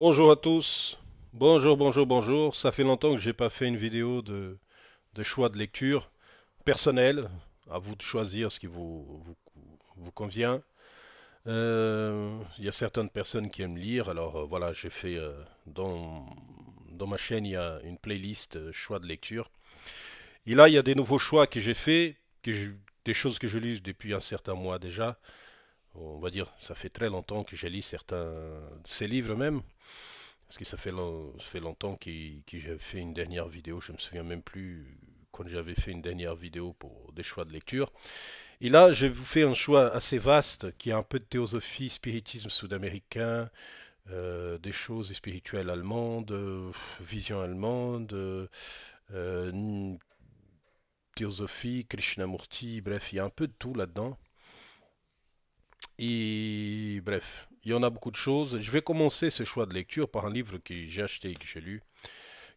Bonjour à tous. Bonjour, bonjour, bonjour. Ça fait longtemps que j'ai pas fait une vidéo de choix de lecture personnel. À vous de choisir ce qui vous convient. Il y a certaines personnes qui aiment lire, alors voilà, j'ai fait dans ma chaîne, il y a une playlist choix de lecture. Et là, il y a des nouveaux choix que j'ai fait, des choses que je lis depuis un certain mois déjà. On va dire, ça fait très longtemps que j'ai lu certains de ces livres même. Parce que ça fait longtemps que j'avais fait une dernière vidéo, je me souviens même plus quand j'avais fait une dernière vidéo pour des choix de lecture. Et là, je vous fais un choix assez vaste qui a un peu de théosophie, spiritisme sud-américain, des choses spirituelles allemandes, vision allemande, théosophie, Krishnamurti, bref, il y a un peu de tout là-dedans. Et bref, il y en a beaucoup de choses. Je vais commencer ce choix de lecture par un livre que j'ai acheté et que j'ai lu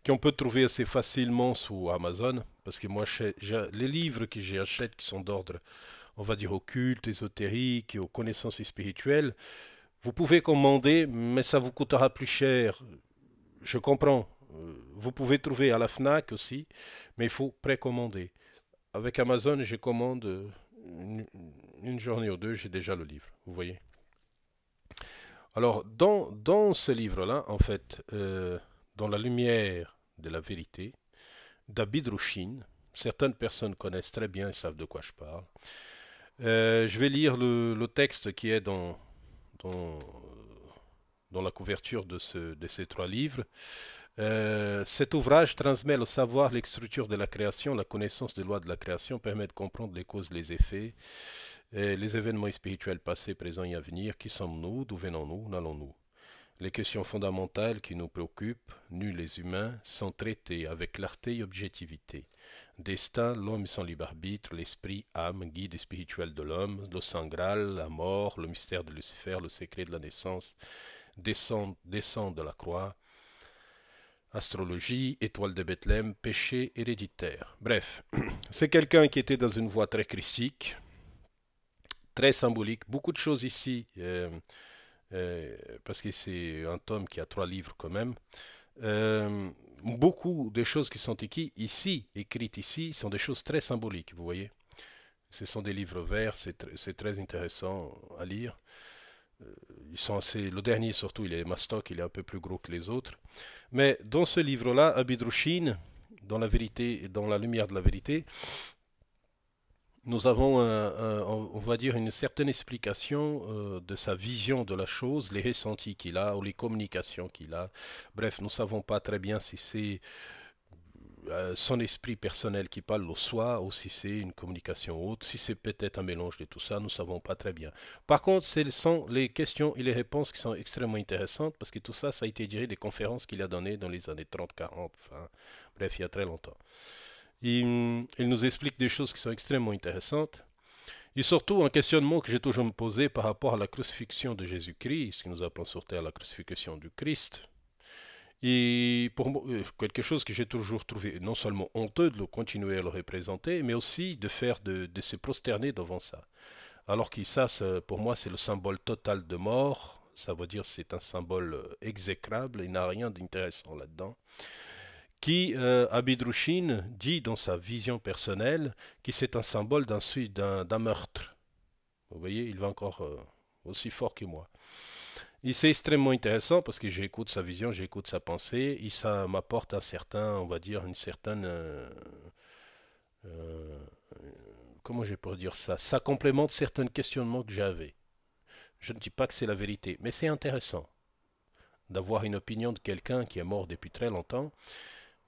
qu'on peut trouver assez facilement sous Amazon, parce que moi, les livres que j'achète qui sont d'ordre, on va dire, occulte, ésotérique et aux connaissances spirituelles, vous pouvez commander, mais ça vous coûtera plus cher. Je comprends. Vous pouvez trouver à la FNAC aussi, mais il faut précommander. Avec Amazon, je commande une journée ou deux, j'ai déjà le livre, vous voyez. Alors, dans ce livre-là, en fait, dans la lumière de la vérité, d'Abid Rushin. Certaines personnes connaissent très bien et savent de quoi je parle. Je vais lire le texte qui est dans, dans la couverture de ces trois livres. Cet ouvrage transmet le savoir, les structures de la création, la connaissance des lois de la création, permet de comprendre les causes, les effets, les événements spirituels passés, présents et à venir. Qui sommes-nous? D'où venons-nous? N'allons-nous? Les questions fondamentales qui nous préoccupent, nous les humains, sont traitées avec clarté et objectivité. Destin, l'homme et son libre arbitre, l'esprit, âme, guide spirituel de l'homme, le sang Graal, la mort, le mystère de Lucifer, le secret de la naissance, descend de la croix, astrologie, étoile de Bethléem, péché héréditaire. Bref, c'est quelqu'un qui était dans une voie très christique, très symbolique, beaucoup de choses ici, parce que c'est un tome qui a trois livres quand même. Euh, Beaucoup des choses qui sont écrites ici, sont des choses très symboliques, vous voyez. Ce sont des livres verts, c'est très intéressant à lire. Ils sont assez, le dernier surtout, il est mastoc, il est un peu plus gros que les autres. Mais dans ce livre-là, Abidrouchine, dans la vérité, dans la lumière de la vérité, nous avons, on va dire, une certaine explication de sa vision de la chose, les ressentis qu'il a ou les communications qu'il a. Bref, nous ne savons pas très bien si c'est son esprit personnel qui parle au soi, ou si c'est une communication haute, si c'est peut-être un mélange de tout ça, nous ne savons pas très bien. Par contre, ce sont les questions et les réponses qui sont extrêmement intéressantes, parce que tout ça, ça a été tiré des conférences qu'il a données dans les années 30, 40, enfin, bref, il y a très longtemps. Il nous explique des choses qui sont extrêmement intéressantes. Et surtout, un questionnement que j'ai toujours me posé par rapport à la crucifixion de Jésus-Christ, ce que nous appelons sur terre la crucifixion du Christ. Et pour moi, quelque chose que j'ai toujours trouvé non seulement honteux de le continuer à le représenter, mais aussi de faire de se prosterner devant ça. Alors que ça, pour moi, c'est le symbole total de mort. Ça veut dire c'est un symbole exécrable, il n'a rien d'intéressant là-dedans. Qui, Abidrouchine, dit dans sa vision personnelle que c'est un symbole d'un meurtre. Vous voyez, il va encore aussi fort que moi. Et c'est extrêmement intéressant parce que j'écoute sa vision, j'écoute sa pensée, et ça m'apporte un certain, on va dire, une certaine, euh, comment je pourrais dire ça, ça complémente certains questionnements que j'avais. Je ne dis pas que c'est la vérité, mais c'est intéressant d'avoir une opinion de quelqu'un qui est mort depuis très longtemps,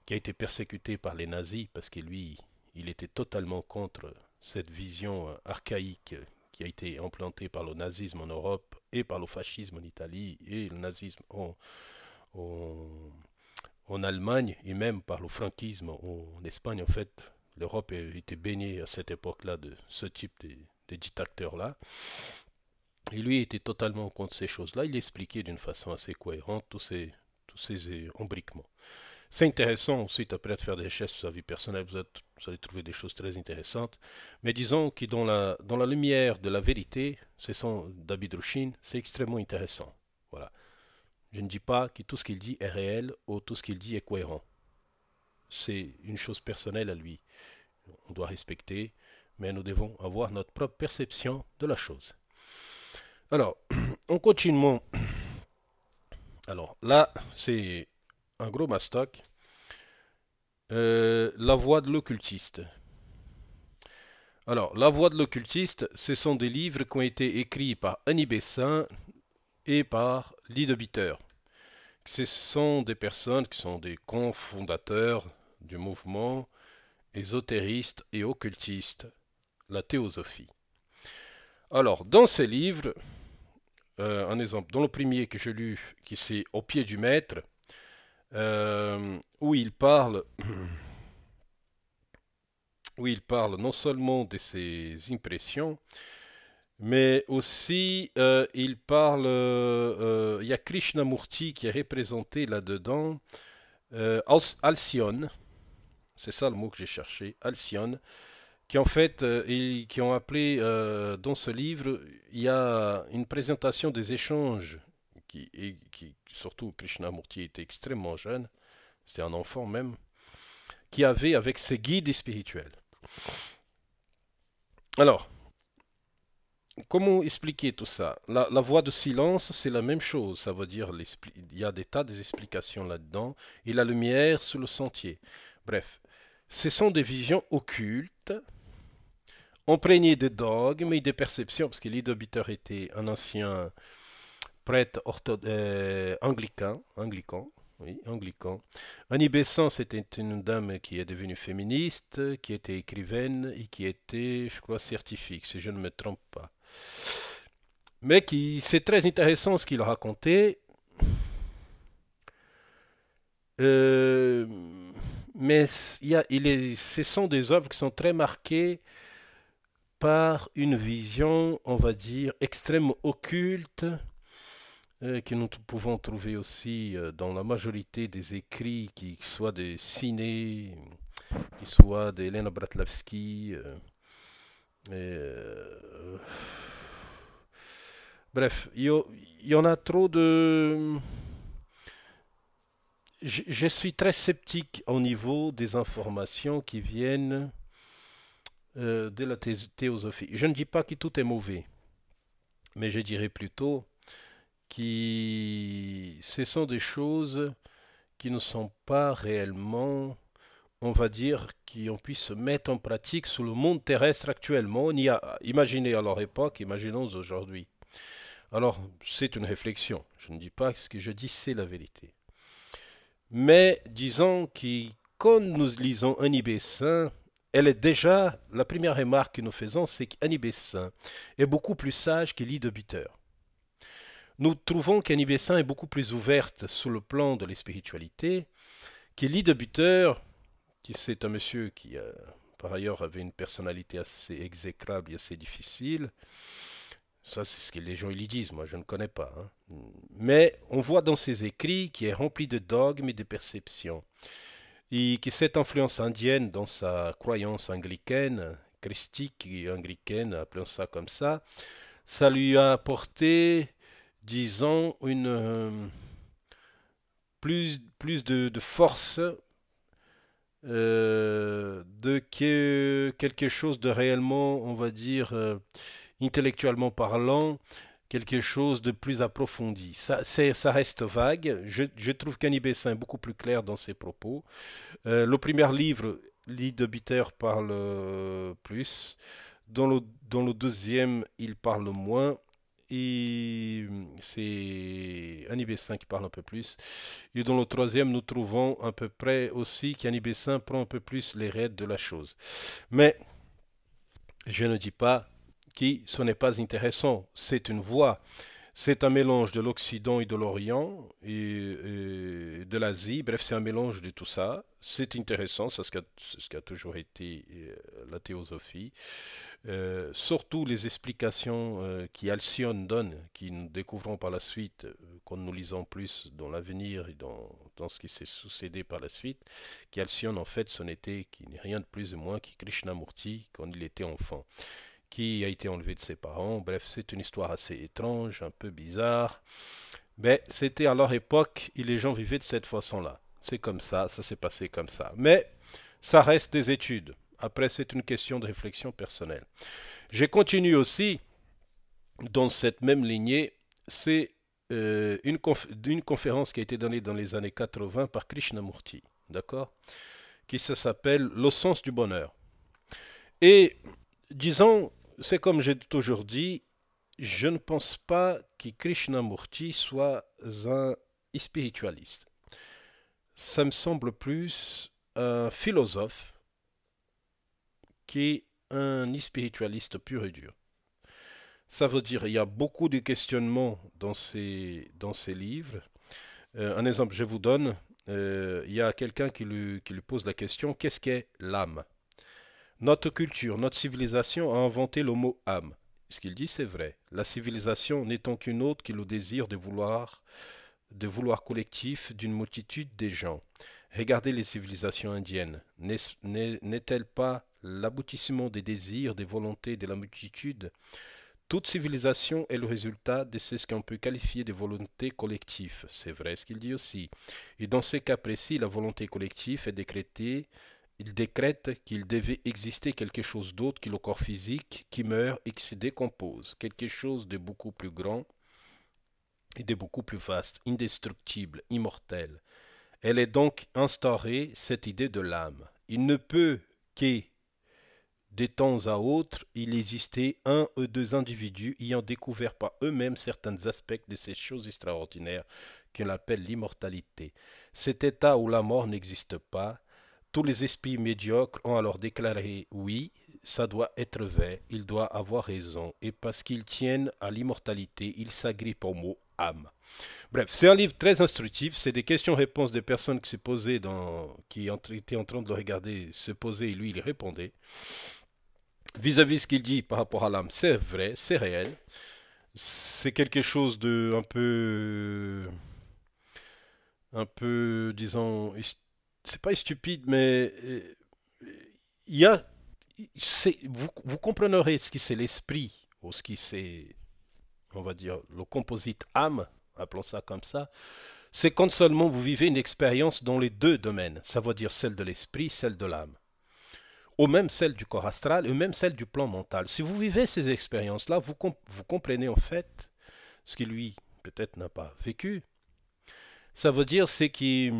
qui a été persécuté par les nazis parce que lui, il était totalement contre cette vision archaïque qui a été implantée par le nazisme en Europe et par le fascisme en Italie et le nazisme en, en Allemagne et même par le franquisme en Espagne. En fait, l'Europe était baignée à cette époque-là de ce type de dictateurs-là. Et lui était totalement contre ces choses-là. Il expliquait d'une façon assez cohérente tous ces embriquements. C'est intéressant ensuite après de faire des recherches sur sa vie personnelle, vous allez trouver des choses très intéressantes. Mais disons que dans la lumière de la vérité, c'est son David Rushin, c'est extrêmement intéressant. Voilà. Je ne dis pas que tout ce qu'il dit est réel ou tout ce qu'il dit est cohérent. C'est une chose personnelle à lui. On doit respecter, mais nous devons avoir notre propre perception de la chose. Alors, on continue. Alors là, c'est un gros mastoc. La voix de l'occultiste. Alors, La voix de l'occultiste, ce sont des livres qui ont été écrits par Annie Bessin et par Lee de Bitter. Ce sont des personnes qui sont des cofondateurs du mouvement ésotériste et occultiste, la théosophie. Alors, dans ces livres, un exemple, dans le premier que j'ai lu, qui c'est Au pied du maître, où il parle non seulement de ses impressions, mais aussi il parle, il y a Krishnamurti qui est représenté là-dedans, Alcyone, c'est ça le mot que j'ai cherché, Alcyone, qui en fait, qui ont appelé dans ce livre, il y a une présentation des échanges, surtout Krishnamurti était extrêmement jeune, c'était un enfant même, qui avait avec ses guides spirituels. Alors, comment expliquer tout ça? La voie de silence, c'est la même chose. Ça veut dire il y a des tas d'explications là-dedans. Et la lumière sur le sentier. Bref, ce sont des visions occultes, imprégnées de dogmes et de perceptions, parce que Lidobiter était un ancien prêtre anglican. Oui, anglican. Annie Besant, c'était une dame qui est devenue féministe, qui était écrivaine et qui était, je crois, scientifique, si je ne me trompe pas. Mais c'est très intéressant ce qu'il racontait. Euh, mais ce sont des œuvres qui sont très marquées par une vision, on va dire, extrêmement occulte, que nous pouvons trouver aussi dans la majorité des écrits, qui soient des Ciné, qui soient d'Helena Bratlavsky. Bref, il y en a trop de... Je suis très sceptique au niveau des informations qui viennent de la théosophie. Je ne dis pas que tout est mauvais, mais je dirais plutôt que ce sont des choses qui ne sont pas réellement, on va dire, qu'on puisse se mettre en pratique sur le monde terrestre actuellement. Imaginez à leur époque, imaginons aujourd'hui. Alors, c'est une réflexion. Je ne dis pas que ce que je dis, c'est la vérité. Mais disons que quand nous lisons Annie Bessin, elle est déjà, la première remarque que nous faisons, c'est qu'Annie Bessin est beaucoup plus sage qu'Elie de Bitter. Nous trouvons qu'Annie Bessin est beaucoup plus ouverte sur le plan de la spiritualité qu'Elie de Bitter, qui c'est un monsieur qui par ailleurs avait une personnalité assez exécrable et assez difficile. Ça, c'est ce que les gens lui disent, moi je ne connais pas. Hein. Mais on voit dans ses écrits qu'il est rempli de dogmes et de perceptions. Et que cette influence indienne dans sa croyance anglicaine, christique et anglicaine, appelons ça comme ça lui a apporté, disons, plus de force de que quelque chose de réellement, on va dire, intellectuellement parlant, quelque chose de plus approfondi. Ça reste vague. Je trouve qu'Annie Bessin est beaucoup plus clair dans ses propos. Le premier livre, Lee de Bitter, parle plus. Dans le deuxième, il parle moins. Et c'est Annie Bessin qui parle un peu plus. Et dans le troisième, nous trouvons à peu près aussi qu'Annie Bessin prend un peu plus les rênes de la chose. Mais je ne dis pas que ce n'est pas intéressant. C'est une voie. C'est un mélange de l'Occident et de l'Orient et de l'Asie. Bref, c'est un mélange de tout ça. C'est intéressant, c'est ce qu'a toujours été la théosophie. Surtout les explications qu'Alcyone donne, qui nous découvrons par la suite, quand nous lisons plus dans l'avenir et dans ce qui s'est succédé par la suite, qu'Alcyone, en fait, ce n'était rien de plus ou moins que Krishnamurti quand il était enfant, qui a été enlevé de ses parents. Bref, c'est une histoire assez étrange, un peu bizarre. Ben, c'était à leur époque et les gens vivaient de cette façon-là. C'est comme ça s'est passé comme ça. Mais ça reste des études. Après, c'est une question de réflexion personnelle. J'ai continué aussi dans cette même lignée. C'est une conférence qui a été donnée dans les années 80 par Krishnamurti, d'accord? Qui s'appelle Le sens du bonheur. Et disons, c'est comme j'ai toujours dit, je ne pense pas que Krishnamurti soit un spiritualiste. Ça me semble plus un philosophe qui est un spiritualiste pur et dur. Ça veut dire il y a beaucoup de questionnements dans ces livres. Un exemple, je vous donne. Il y a quelqu'un qui lui pose la question, qu'est-ce qu'est l'âme? Notre culture, notre civilisation a inventé le mot âme. Ce qu'il dit, c'est vrai. La civilisation n'étant qu'une autre que le désir de vouloir collectif d'une multitude des gens. Regardez les civilisations indiennes. N'est-elle pas l'aboutissement des désirs, des volontés de la multitude? Toute civilisation est le résultat de ce qu'on peut qualifier de volonté collective. C'est vrai ce qu'il dit aussi. Et dans ces cas précis, la volonté collective est décrétée. Il décrète qu'il devait exister quelque chose d'autre que le corps physique qui meurt et qui se décompose, quelque chose de beaucoup plus grand et de beaucoup plus vaste, indestructible, immortel. Elle est donc instaurée, cette idée de l'âme. Il ne peut que, de temps à autre, il existait un ou deux individus ayant découvert par eux-mêmes certains aspects de ces choses extraordinaires qu'on appelle l'immortalité. Cet état où la mort n'existe pas, tous les esprits médiocres ont alors déclaré oui, ça doit être vrai, il doit avoir raison, et parce qu'ils tiennent à l'immortalité, ils s'agrippent au mot âme. Bref, c'est un livre très instructif, c'est des questions-réponses des personnes qui s'est posées qui étaient en train de le regarder, se poser et lui il répondait. Vis-à-vis ce qu'il dit par rapport à l'âme, c'est vrai, c'est réel, c'est quelque chose de disons, c'est pas stupide, mais il y a, vous comprendrez ce qui c'est l'esprit, ou ce qui c'est, on va dire, le composite âme, appelons ça comme ça, c'est quand seulement vous vivez une expérience dans les deux domaines, ça veut dire celle de l'esprit, celle de l'âme, ou même celle du corps astral, ou même celle du plan mental. Si vous vivez ces expériences-là, vous comprenez en fait ce qui lui, peut-être, n'a pas vécu. Ça veut dire c'est que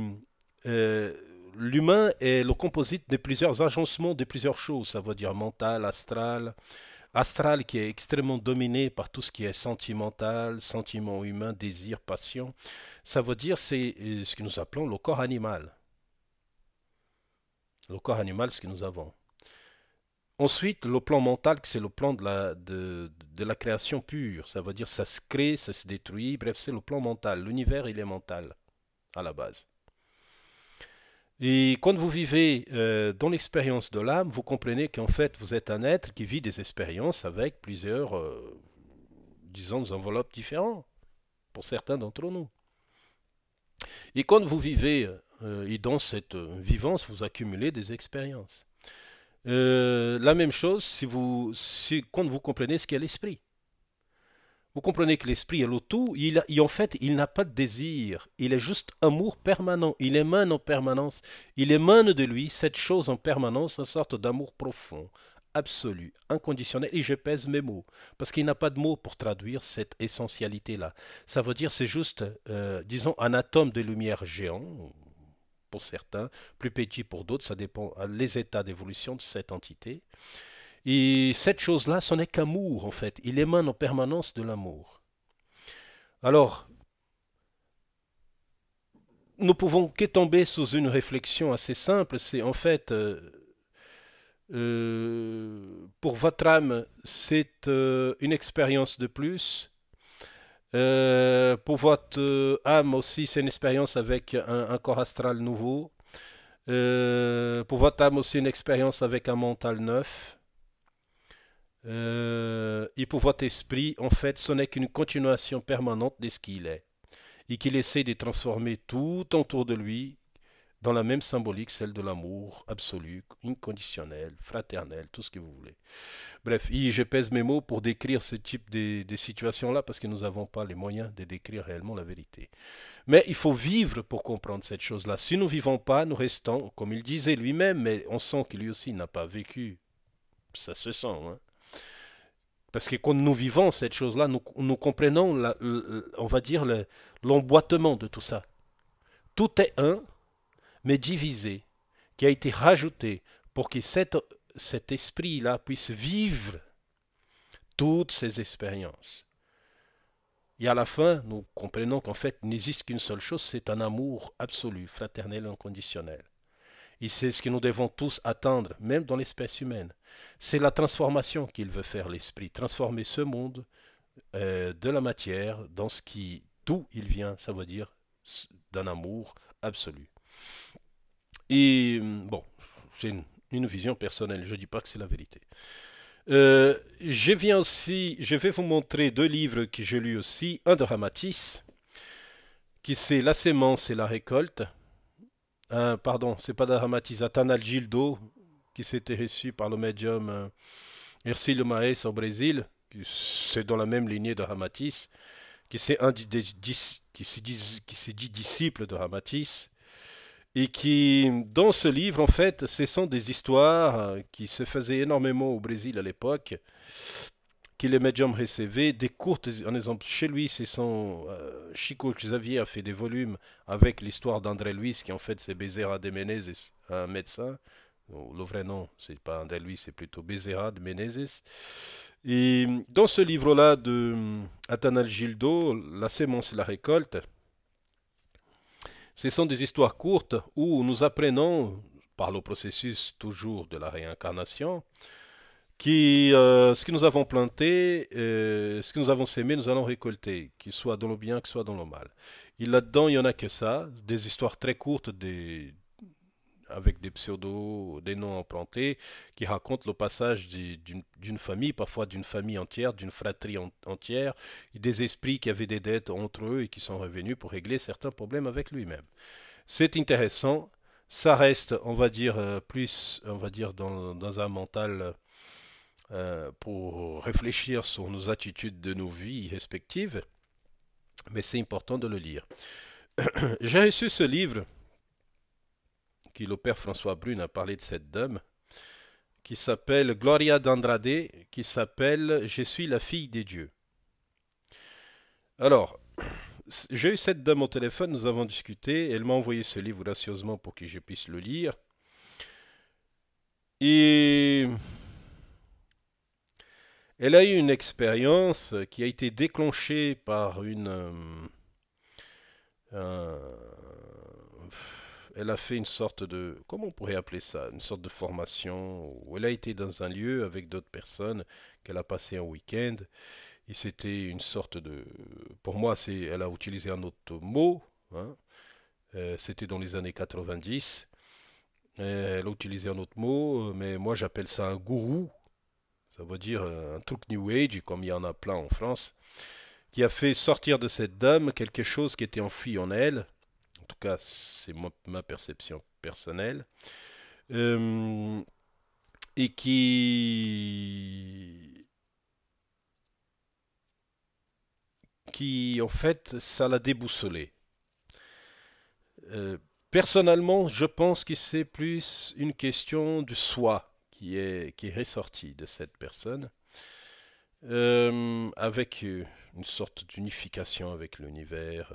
euh, l'humain est le composite de plusieurs agencements de plusieurs choses. Ça veut dire mental, astral. Astral qui est extrêmement dominé par tout ce qui est sentimental, sentiment humain, désir, passion. Ça veut dire c'est ce que nous appelons le corps animal. Le corps animal, ce que nous avons. Ensuite, le plan mental, c'est le plan de la création pure. Ça veut dire ça se crée, ça se détruit. Bref, c'est le plan mental. L'univers, il est mental à la base. Et quand vous vivez dans l'expérience de l'âme, vous comprenez qu'en fait, vous êtes un être qui vit des expériences avec plusieurs, disons, enveloppes différentes, pour certains d'entre nous. Et quand vous vivez, et dans cette vivance, vous accumulez des expériences. La même chose quand vous comprenez ce qu'est l'esprit. Vous comprenez que l'esprit est le tout, en fait, il n'a pas de désir, il est juste amour permanent, il émane en permanence, il émane de lui cette chose en permanence, une sorte d'amour profond, absolu, inconditionnel, et je pèse mes mots, parce qu'il n'a pas de mots pour traduire cette essentialité-là. Ça veut dire c'est juste, disons, un atome de lumière géant, pour certains, plus petit pour d'autres, ça dépend des états d'évolution de cette entité. Et cette chose-là, ce n'est qu'amour, en fait. Il émane en permanence de l'amour. Alors, nous pouvons que tomber sous une réflexion assez simple. C'est en fait, pour votre âme, c'est une expérience de plus. Pour votre âme aussi, c'est une expérience avec un corps astral nouveau. Pour votre âme aussi, une expérience avec un mental neuf. Et pour votre esprit, en fait, ce n'est qu'une continuation permanente de ce qu'il est. Et qu'il essaie de transformer tout autour de lui dans la même symbolique, celle de l'amour absolu, inconditionnel, fraternel, tout ce que vous voulez. Bref, je pèse mes mots pour décrire ce type de situations-là parce que nous n'avons pas les moyens de décrire réellement la vérité. Mais il faut vivre pour comprendre cette chose-là. Si nous ne vivons pas, nous restons, comme il disait lui-même, mais on sent que lui aussi n'a pas vécu, ça se sent, hein. Parce que quand nous vivons cette chose-là, nous comprenons, on va dire, l'emboîtement de tout ça. Tout est un, mais divisé, qui a été rajouté pour que cet esprit-là puisse vivre toutes ces expériences. Et à la fin, nous comprenons qu'en fait, il n'existe qu'une seule chose, c'est un amour absolu, fraternel, inconditionnel. Et c'est ce que nous devons tous atteindre, même dans l'espèce humaine. C'est la transformation qu'il veut faire l'esprit, transformer ce monde de la matière dans ce qui, d'où il vient, ça veut dire d'un amour absolu. Et bon, c'est une vision personnelle, je ne dis pas que c'est la vérité. Je vais vous montrer deux livres que j'ai lus aussi. Un de Ramatis, qui c'est La sémence et la récolte. Pardon, c'est pas de Ramatis, Atanal Gildo, qui s'était reçu par le médium Hercílio Maes au Brésil. C'est dans la même lignée de Ramatis, qui c'est un qui se dit disciple de Ramatis. Et qui, dans ce livre, en fait, ce sont des histoires qui se faisaient énormément au Brésil à l'époque, que les médiums recevaient, des courtes, en exemple, chez lui, c'est son Chico Xavier a fait des volumes avec l'histoire d'André Luis, qui en fait c'est Bezerra de Menezes, un médecin. Le vrai nom, c'est pas André Luis, c'est plutôt Bezerra de Menezes. Et dans ce livre-là de Atanal Gildo, La sémence et la récolte, ce sont des histoires courtes où nous apprenons, par le processus toujours de la réincarnation, ce que nous avons planté, ce que nous avons sémé, nous allons récolter, qu'il soit dans le bien, qu'il soit dans le mal. Et là-dedans, il n'y en a que ça, des histoires très courtes, avec des pseudos, des noms empruntés, qui racontent le passage d'une famille, parfois d'une famille entière, d'une fratrie entière, et des esprits qui avaient des dettes entre eux et qui sont revenus pour régler certains problèmes avec lui-même. C'est intéressant, ça reste, on va dire, plus, on va dire, dans un mental pour réfléchir sur nos attitudes de nos vies respectives, mais c'est important de le lire. J'ai reçu ce livre qui le père François Brune a parlé de cette dame, qui s'appelle Gloria d'Andrade, qui s'appelle Je suis la fille des dieux. Alors, j'ai eu cette dame au téléphone, nous avons discuté, elle m'a envoyé ce livre gracieusement pour que je puisse le lire. Et elle a eu une expérience qui a été déclenchée par elle a fait une sorte de, comment on pourrait appeler ça, une sorte de formation où elle a été dans un lieu avec d'autres personnes, qu'elle a passé un week-end, et c'était une sorte de, pour moi, elle a utilisé un autre mot, hein, c'était dans les années 90, elle a utilisé un autre mot, mais moi j'appelle ça un gourou, ça veut dire un truc New Age, comme il y en a plein en France, qui a fait sortir de cette dame quelque chose qui était enfui en elle. En tout cas, c'est ma perception personnelle. Euh, et qui, en fait, ça l'a déboussolé. Personnellement, je pense que c'est plus une question du soi qui est ressorti de cette personne, avec une sorte d'unification avec l'univers.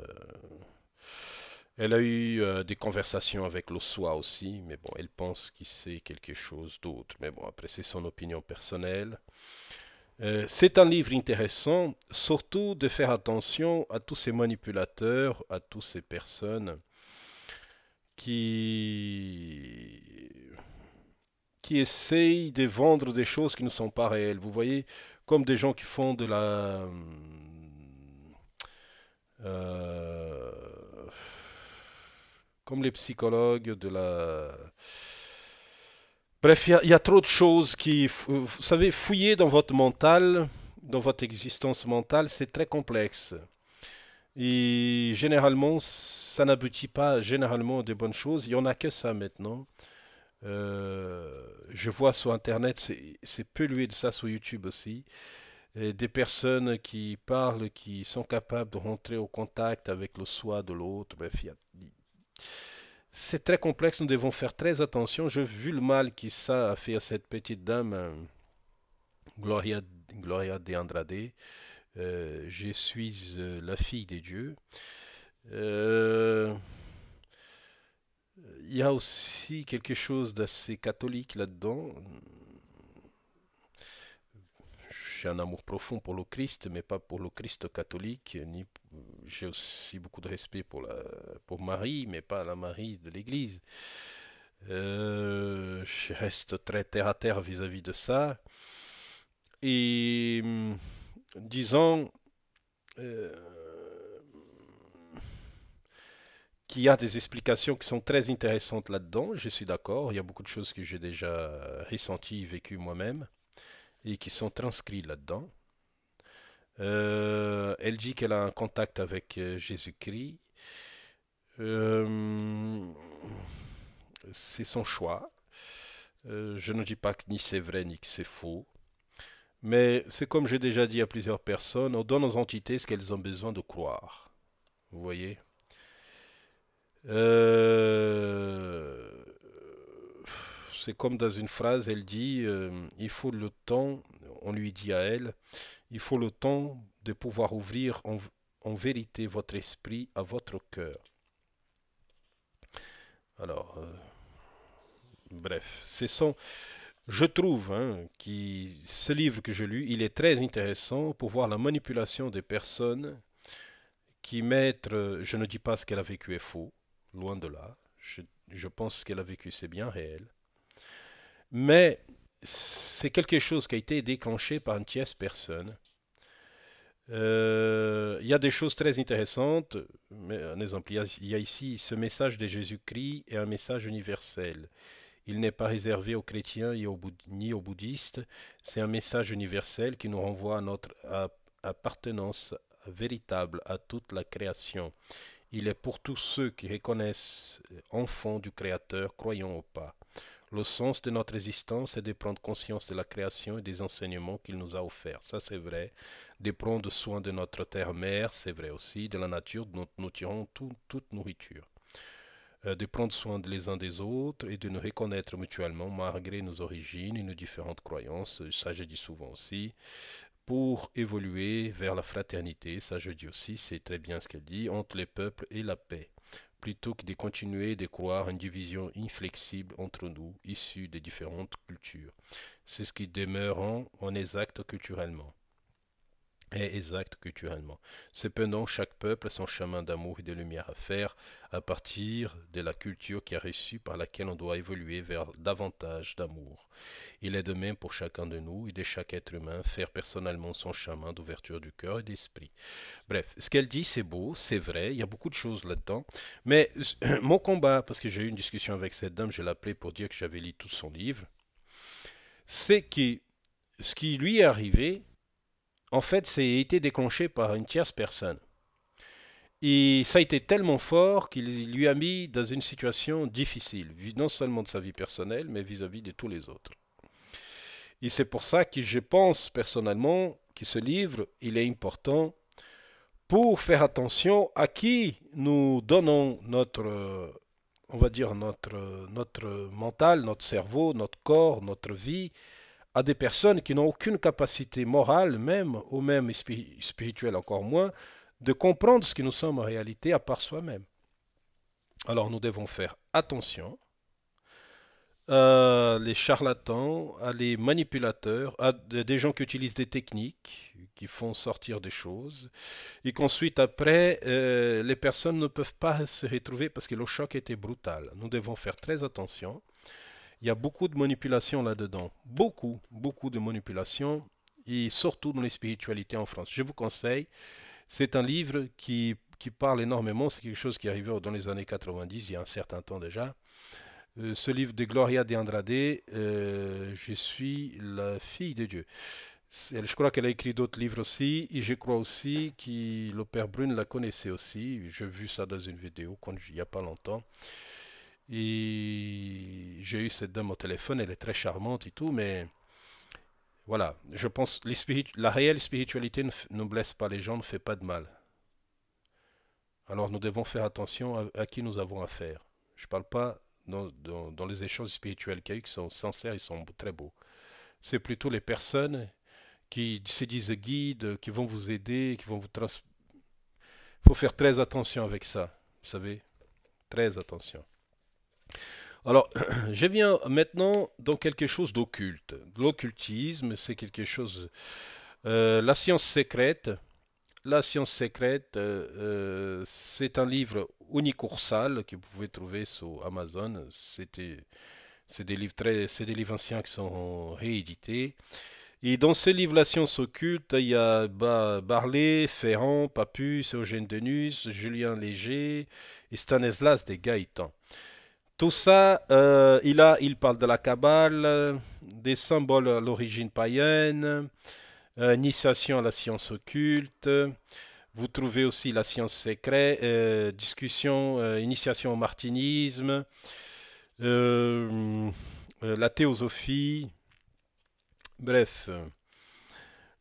Elle a eu des conversations avec le soi aussi, mais bon, elle pense qu'il sait quelque chose d'autre. Mais bon, après, c'est son opinion personnelle. C'est un livre intéressant, surtout de faire attention à tous ces manipulateurs, à toutes ces personnes qui, qui essayent de vendre des choses qui ne sont pas réelles. Vous voyez, comme des gens qui font de la... euh, comme les psychologues, de la... Bref, il y a trop de choses qui... Vous savez, fouiller dans votre mental, dans votre existence mentale, c'est très complexe. Et généralement, ça n'aboutit pas généralement à de bonnes choses. Il n'y en a que ça maintenant. Je vois sur Internet, c'est pollué de ça sur YouTube aussi. Et des personnes qui parlent, qui sont capables de rentrer au contact avec le soi de l'autre. Bref, c'est très complexe, nous devons faire très attention. J'ai vu le mal qui ça a fait à cette petite dame, Gloria, Gloria de Andrade. Je suis la fille des dieux. Euh, Il y a aussi quelque chose d'assez catholique là-dedans. J'ai un amour profond pour le Christ, mais pas pour le Christ catholique. J'ai aussi beaucoup de respect pour Marie, mais pas la Marie de l'Église. Je reste très terre à terre vis-à-vis de ça. Et disons euh, qu'il y a des explications qui sont très intéressantes là-dedans, je suis d'accord. Il y a beaucoup de choses que j'ai déjà ressenties, vécues moi-même, et qui sont transcrites là-dedans. Elle dit qu'elle a un contact avec Jésus-Christ. Euh, c'est son choix. Je ne dis pas que ni c'est vrai ni que c'est faux. Mais c'est comme j'ai déjà dit à plusieurs personnes, on donne aux entités ce qu'elles ont besoin de croire. Vous voyez? Euh, c'est comme dans une phrase, elle dit, il faut le temps, on lui dit à elle, il faut le temps de pouvoir ouvrir en vérité votre esprit à votre cœur. Alors, bref, je trouve que ce livre que je lu, il est très intéressant pour voir la manipulation des personnes qui mettent, je ne dis pas ce qu'elle a vécu est faux, loin de là, je pense que ce qu'elle a vécu c'est bien réel, mais c'est quelque chose qui a été déclenché par une tierce personne. Il y a des choses très intéressantes, mais un exemple, il y a ici ce message de Jésus-Christ est un message universel. Il n'est pas réservé aux chrétiens ni aux bouddhistes, c'est un message universel qui nous renvoie à notre appartenance véritable à toute la création. Il est pour tous ceux qui reconnaissent enfants du Créateur, croyants ou pas. Le sens de notre existence est de prendre conscience de la création et des enseignements qu'il nous a offerts. Ça, c'est vrai. De prendre soin de notre terre-mère, c'est vrai aussi. De la nature dont nous tirons toute nourriture. De prendre soin les uns des autres et de nous reconnaître mutuellement malgré nos origines et nos différentes croyances. Ça, je dis souvent aussi. Pour évoluer vers la fraternité, ça, je dis aussi, c'est très bien ce qu'elle dit, entre les peuples et la paix plutôt que de continuer de croire une division inflexible entre nous, issus des différentes cultures. C'est ce qui demeure en exact culturellement. Est exact culturellement. Cependant, chaque peuple a son chemin d'amour et de lumière à faire à partir de la culture qui a reçu par laquelle on doit évoluer vers davantage d'amour. Il est de même pour chacun de nous et de chaque être humain faire personnellement son chemin d'ouverture du cœur et d'esprit. Bref, ce qu'elle dit, c'est beau, c'est vrai, il y a beaucoup de choses là-dedans. Mais mon combat, parce que j'ai eu une discussion avec cette dame, je l'ai appelée pour dire que j'avais lu tout son livre, c'est que ce qui lui est arrivé, en fait, c'est été déclenché par une tierce personne. Et ça a été tellement fort qu'il lui a mis dans une situation difficile, non seulement de sa vie personnelle, mais vis-à-vis de tous les autres. Et c'est pour ça que je pense personnellement que ce livre, il est important pour faire attention à qui nous donnons on va dire notre mental, notre cerveau, notre corps, notre vie, à des personnes qui n'ont aucune capacité morale même, ou même spirituelle encore moins, de comprendre ce que nous sommes en réalité à part soi-même. Alors nous devons faire attention les charlatans, à les manipulateurs, à des gens qui utilisent des techniques, qui font sortir des choses, et qu'ensuite, après, les personnes ne peuvent pas se retrouver parce que le choc était brutal. Nous devons faire très attention. Il y a beaucoup de manipulation là-dedans. Beaucoup, beaucoup de manipulation, et surtout dans les spiritualités en France. Je vous conseille, c'est un livre qui parle énormément, c'est quelque chose qui est arrivé dans les années 90, il y a un certain temps déjà. Ce livre de Gloria de Andrade, Je suis la fille de Dieu. Je crois qu'elle a écrit d'autres livres aussi, et je crois aussi que le père Brune la connaissait aussi. J'ai vu ça dans une vidéo il n'y a pas longtemps. Et j'ai eu cette dame au téléphone, elle est très charmante et tout, mais voilà, je pense que la réelle spiritualité ne blesse pas les gens, ne fait pas de mal. Alors nous devons faire attention à qui nous avons affaire. Je ne parle pas dans les échanges spirituels qu'il y a eu qui sont sincères, ils sont très beaux. C'est plutôt les personnes qui se disent guides, qui vont vous aider, qui vont vous trans... Il faut faire très attention avec ça, vous savez, très attention. Alors, je viens maintenant dans quelque chose d'occulte. L'occultisme, c'est quelque chose... la science secrète, c'est un livre unicoursal que vous pouvez trouver sur Amazon. C'est des livres anciens qui sont réédités. Et dans ce livre, La science occulte, il y a Barlet, Ferrand, Papus, Eugène Denus, Julien Léger et Stanislas de Gaëtan. Tout ça, il parle de la Kabbale, des symboles à l'origine païenne, initiation à la science occulte. Vous trouvez aussi la science secrète, discussion, initiation au martinisme, la théosophie. Bref,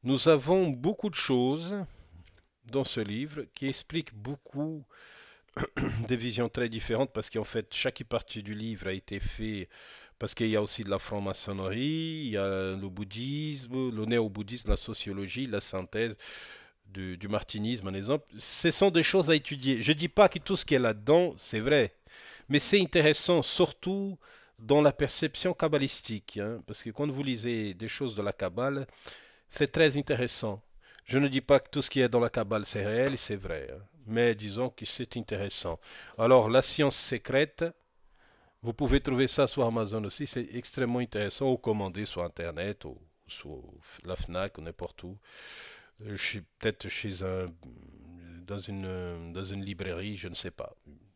nous avons beaucoup de choses dans ce livre qui expliquent beaucoup des visions très différentes parce qu'en fait, chaque partie du livre a été fait parce qu'il y a aussi de la franc-maçonnerie, il y a le bouddhisme, le néo-bouddhisme, la sociologie, la synthèse du martinisme, un exemple. Ce sont des choses à étudier. Je ne dis pas que tout ce qui est là-dedans, c'est vrai, mais c'est intéressant, surtout dans la perception kabbalistique, hein, parce que quand vous lisez des choses de la Kabbale, c'est très intéressant. Je ne dis pas que tout ce qui est dans la Kabbale c'est réel et c'est vrai, hein, mais disons que c'est intéressant. Alors, la science secrète, vous pouvez trouver ça sur Amazon aussi, c'est extrêmement intéressant, ou commander sur Internet, ou sur la FNAC, ou n'importe où. Peut-être dans une librairie, je ne sais pas.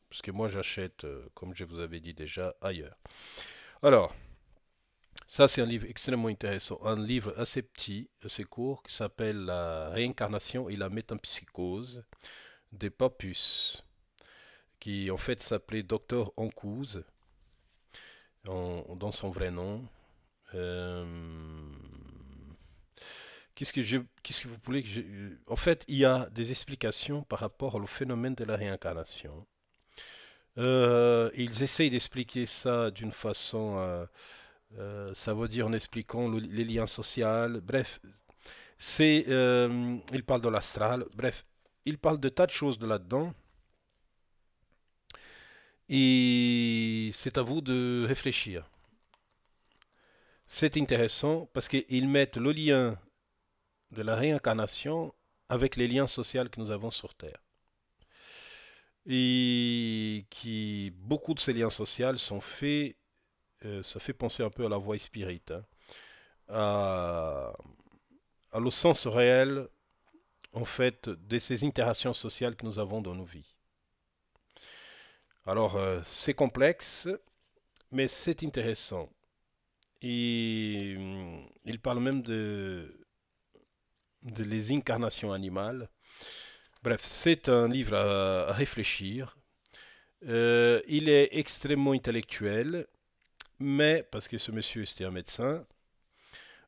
Parce que moi, j'achète, comme je vous avais dit déjà, ailleurs. Alors, ça, c'est un livre extrêmement intéressant. Un livre assez petit, assez court, qui s'appelle La réincarnation et la métempsychose des Papus, qui en fait s'appelait Docteur Ancouze, dans son vrai nom. Euh, qu'est-ce que vous voulez que En fait, il y a des explications par rapport au phénomène de la réincarnation. Ils essayent d'expliquer ça d'une façon, ça veut dire en expliquant les liens sociaux. Bref, ils parlent de l'astral. Bref, ils parlent de tas de choses de là-dedans. Et c'est à vous de réfléchir. C'est intéressant parce qu'ils mettent le lien de la réincarnation avec les liens sociaux que nous avons sur Terre. Et qui, beaucoup de ces liens sociaux sont faits, ça fait penser un peu à la voie spirit, hein, à, à le sens réel, en fait, de ces interactions sociales que nous avons dans nos vies. Alors, c'est complexe, mais c'est intéressant. Et il parle même de les incarnations animales. Bref, c'est un livre à réfléchir. Il est extrêmement intellectuel, mais parce que ce monsieur était un médecin,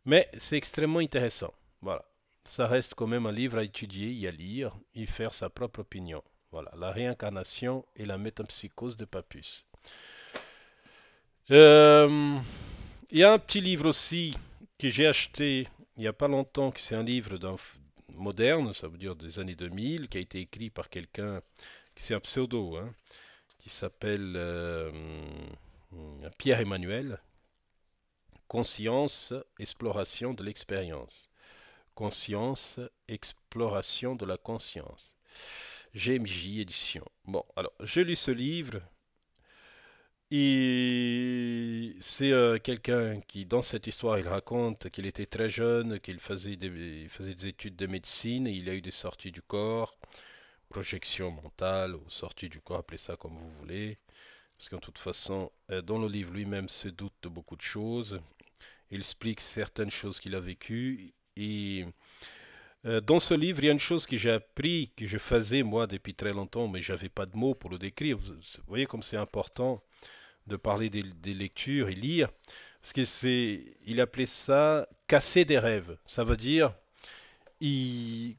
mais c'est extrêmement intéressant. Voilà. Ça reste quand même un livre à étudier et à lire et faire sa propre opinion. Voilà, la réincarnation et la métempsychose de Papus. Euh, il y a un petit livre aussi que j'ai acheté il n'y a pas longtemps, que c'est un livre moderne, ça veut dire des années 2000, qui a été écrit par quelqu'un, qui c'est un pseudo, hein, qui s'appelle Pierre-Emmanuel, Conscience, exploration de l'expérience. Conscience, exploration de la conscience. GMJ édition. Bon, alors, je lis ce livre et c'est quelqu'un qui, dans cette histoire, il raconte qu'il était très jeune, il faisait des études de médecine, et il a eu des sorties du corps, projection mentale, ou sorties du corps, appelez ça comme vous voulez. Parce qu'en toute façon, dans le livre lui-même se doute de beaucoup de choses. Il explique certaines choses qu'il a vécues. Et dans ce livre, il y a une chose que j'ai appris, que je faisais moi depuis très longtemps, mais j'avais pas de mots pour le décrire. Vous voyez comme c'est important de parler des lectures et lire, parce que il appelait ça casser des rêves. Ça veut dire, il,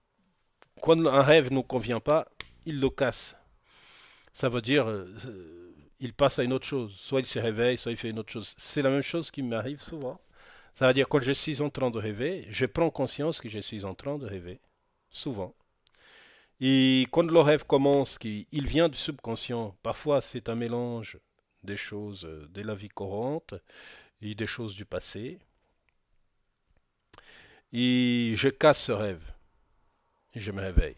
quand un rêve ne nous convient pas, il le casse. Ça veut dire, il passe à une autre chose. Soit il se réveille, soit il fait une autre chose. C'est la même chose qui m'arrive souvent. Ça veut dire, quand je suis en train de rêver, je prends conscience que je suis en train de rêver. Souvent. Et quand le rêve commence, il vient du subconscient. Parfois, c'est un mélange des choses de la vie courante et des choses du passé. Et je casse ce rêve. Et je me réveille.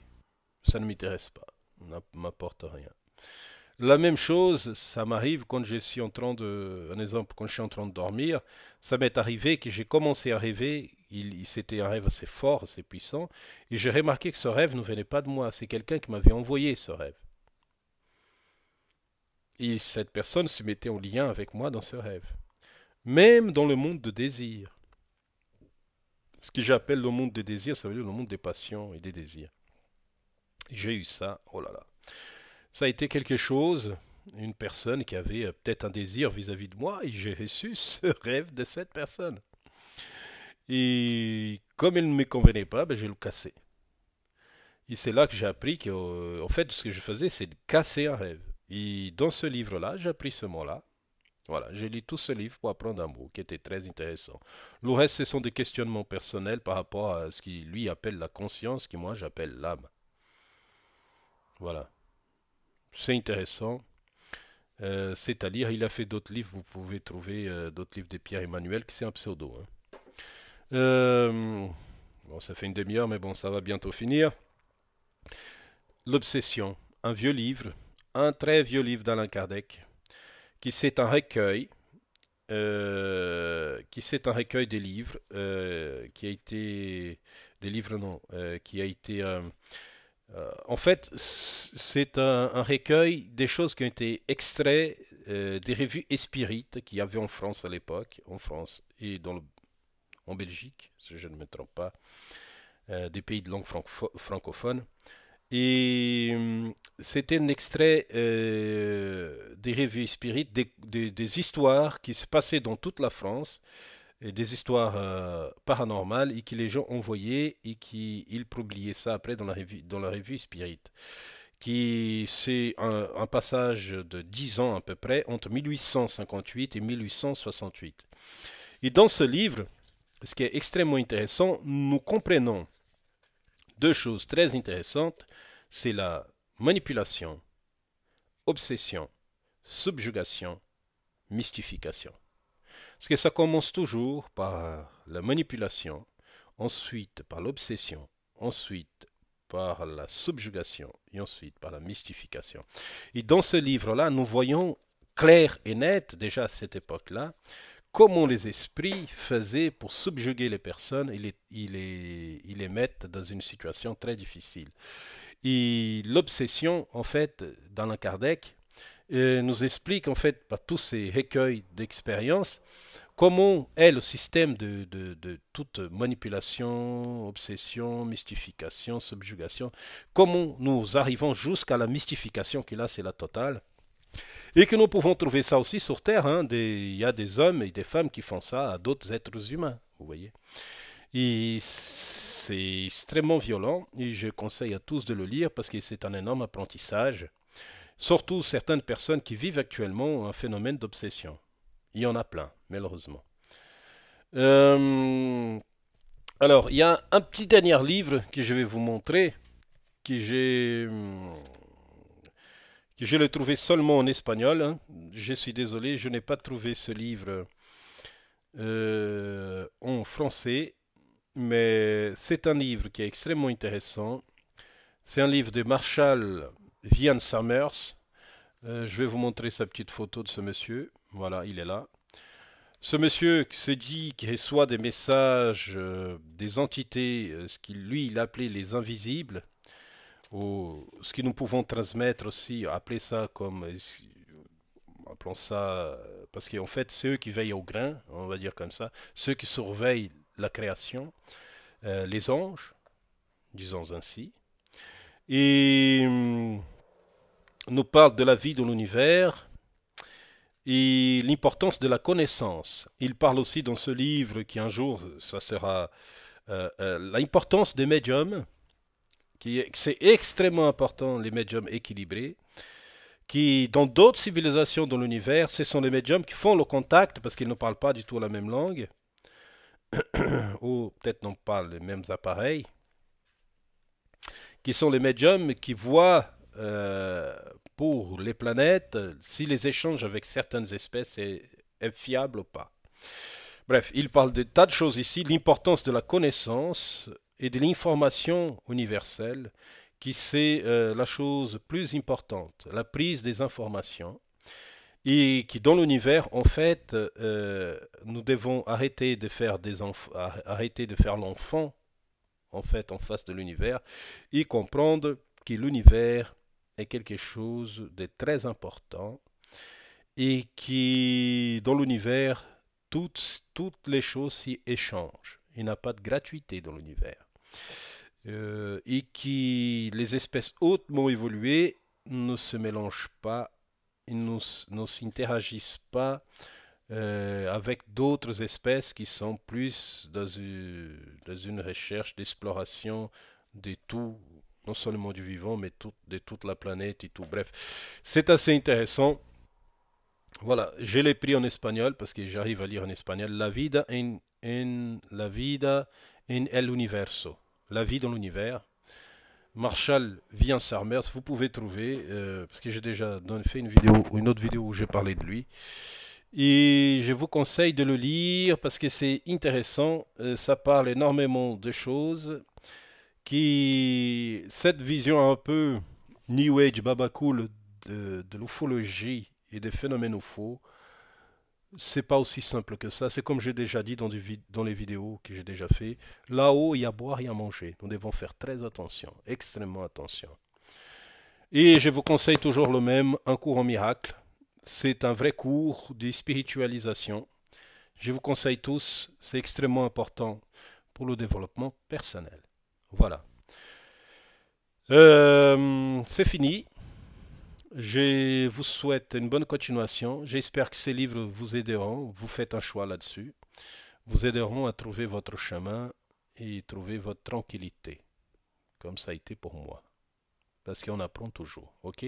Ça ne m'intéresse pas. Ça ne m'apporte rien. La même chose, ça m'arrive quand je suis en train de, un exemple, quand je suis en train de dormir, ça m'est arrivé que j'ai commencé à rêver, c'était un rêve assez fort, assez puissant, et j'ai remarqué que ce rêve ne venait pas de moi, c'est quelqu'un qui m'avait envoyé ce rêve. Et cette personne se mettait en lien avec moi dans ce rêve. Même dans le monde de désir. Ce que j'appelle le monde des désirs, ça veut dire le monde des passions et des désirs. J'ai eu ça, oh là là. Ça a été quelque chose, une personne qui avait peut-être un désir vis-à-vis de moi, et j'ai reçu ce rêve de cette personne. Et comme il ne me convenait pas, ben, je le cassais. Et c'est là que j'ai appris qu'en fait, ce que je faisais, c'est de casser un rêve. Et dans ce livre-là, j'ai appris ce mot-là. Voilà, j'ai lu tout ce livre pour apprendre un mot qui était très intéressant. Le reste, ce sont des questionnements personnels par rapport à ce qu'il lui appelle la conscience, que moi j'appelle l'âme. Voilà, c'est intéressant. C'est à lire. Il a fait d'autres livres. Vous pouvez trouver d'autres livres de Pierre Emmanuel, qui c'est un pseudo. Hein. Bon, ça fait une demi-heure, mais bon, ça va bientôt finir. L'Obsession, un vieux livre, un très vieux livre d'Alain Kardec, qui c'est un recueil des livres, qui a été des livres non, qui a été en fait, c'est un recueil des choses qui ont été extraits des revues Espírite qu'il y avait en France à l'époque, en France et en Belgique, si je ne me trompe pas, des pays de langue francophone. Et c'était un extrait des revues Espírite, des histoires qui se passaient dans toute la France, et des histoires paranormales et que les gens envoyaient et qui ils publiaient ça après dans la revue Spirit, qui c'est un passage de 10 ans à peu près entre 1858 et 1868. Et dans ce livre, ce qui est extrêmement intéressant, nous comprenons deux choses très intéressantes, c'est la manipulation, obsession, subjugation, mystification. Parce que ça commence toujours par la manipulation, ensuite par l'obsession, ensuite par la subjugation et ensuite par la mystification. Et dans ce livre-là, nous voyons clair et net, déjà à cette époque-là, comment les esprits faisaient pour subjuguer les personnes et les mettre dans une situation très difficile. Et l'obsession, en fait, dans la Kardec, nous explique, en fait, par tous ces recueils d'expériences, comment est le système de toute manipulation, obsession, mystification, subjugation, comment nous arrivons jusqu'à la mystification qui là c'est la totale, et que nous pouvons trouver ça aussi sur Terre, hein, il y a des hommes et des femmes qui font ça à d'autres êtres humains, vous voyez. Et c'est extrêmement violent, et je conseille à tous de le lire parce que c'est un énorme apprentissage, surtout certaines personnes qui vivent actuellement un phénomène d'obsession. Il y en a plein, malheureusement. Euh, alors, il y a un petit dernier livre que je vais vous montrer, que je l'ai trouvé seulement en espagnol. Hein. Je suis désolé, je n'ai pas trouvé ce livre en français, mais c'est un livre qui est extrêmement intéressant. C'est un livre de Marshall Vian Summers. Je vais vous montrer sa petite photo de ce monsieur. Voilà, il est là. Ce monsieur qui se dit qu'il reçoit des messages des entités, ce qu'il lui il appelait les invisibles, ou ce que nous pouvons transmettre aussi, appeler ça comme, appelons ça, parce qu'en fait c'est eux qui veillent au grain, on va dire comme ça, ceux qui surveillent la création. les anges, disons ainsi, et nous parle de la vie dans l'univers et l'importance de la connaissance. Il parle aussi dans ce livre qui un jour, ça sera l'importance des médiums, c'est extrêmement important, les médiums équilibrés, qui, dans d'autres civilisations dans l'univers, ce sont les médiums qui font le contact parce qu'ils ne parlent pas du tout la même langue, ou peut-être n'ont pas les mêmes appareils, qui sont les médiums qui voient pour les planètes si les échanges avec certaines espèces est fiable ou pas. Bref, il parle de tas de choses ici, l'importance de la connaissance et de l'information universelle, qui c'est la chose plus importante, la prise des informations, et qui dans l'univers, en fait, nous devons arrêter de faire arrêter de faire l'enfant, en fait, en face de l'univers, et comprendre que l'univers est quelque chose de très important, et qui, dans l'univers, toutes les choses s'y échangent. Il n'y a pas de gratuité dans l'univers. Et qui les espèces hautement évoluées ne se mélangent pas, ils ne s'interagissent pas avec d'autres espèces qui sont plus dans une recherche d'exploration de tout, non seulement du vivant, mais de toute la planète et tout. Bref, c'est assez intéressant. Voilà, je l'ai pris en espagnol parce que j'arrive à lire en espagnol. La vida en el universo. La vie dans l'univers. Marshall Vian-Sarmers, vous pouvez trouver, parce que j'ai déjà fait une autre vidéo où j'ai parlé de lui. Et je vous conseille de le lire parce que c'est intéressant. Ça parle énormément de choses. Cette vision un peu New Age, Baba Cool de l'ufologie et des phénomènes UFO, c'est pas aussi simple que ça. C'est comme j'ai déjà dit dans les vidéos que j'ai déjà fait. Là-haut, il y a à boire et à manger. Nous devons faire très attention, extrêmement attention. Et je vous conseille toujours le même, un cours en miracle. C'est un vrai cours de spiritualisation. Je vous conseille tous, c'est extrêmement important pour le développement personnel. Voilà. C'est fini. Je vous souhaite une bonne continuation. J'espère que ces livres vous aideront. Vous faites un choix là-dessus. Vous aideront à trouver votre chemin et trouver votre tranquillité. Comme ça a été pour moi. Parce qu'on apprend toujours. Ok?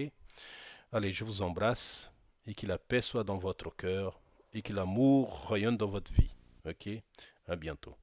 Allez, je vous embrasse et que la paix soit dans votre cœur et que l'amour rayonne dans votre vie. Ok? À bientôt.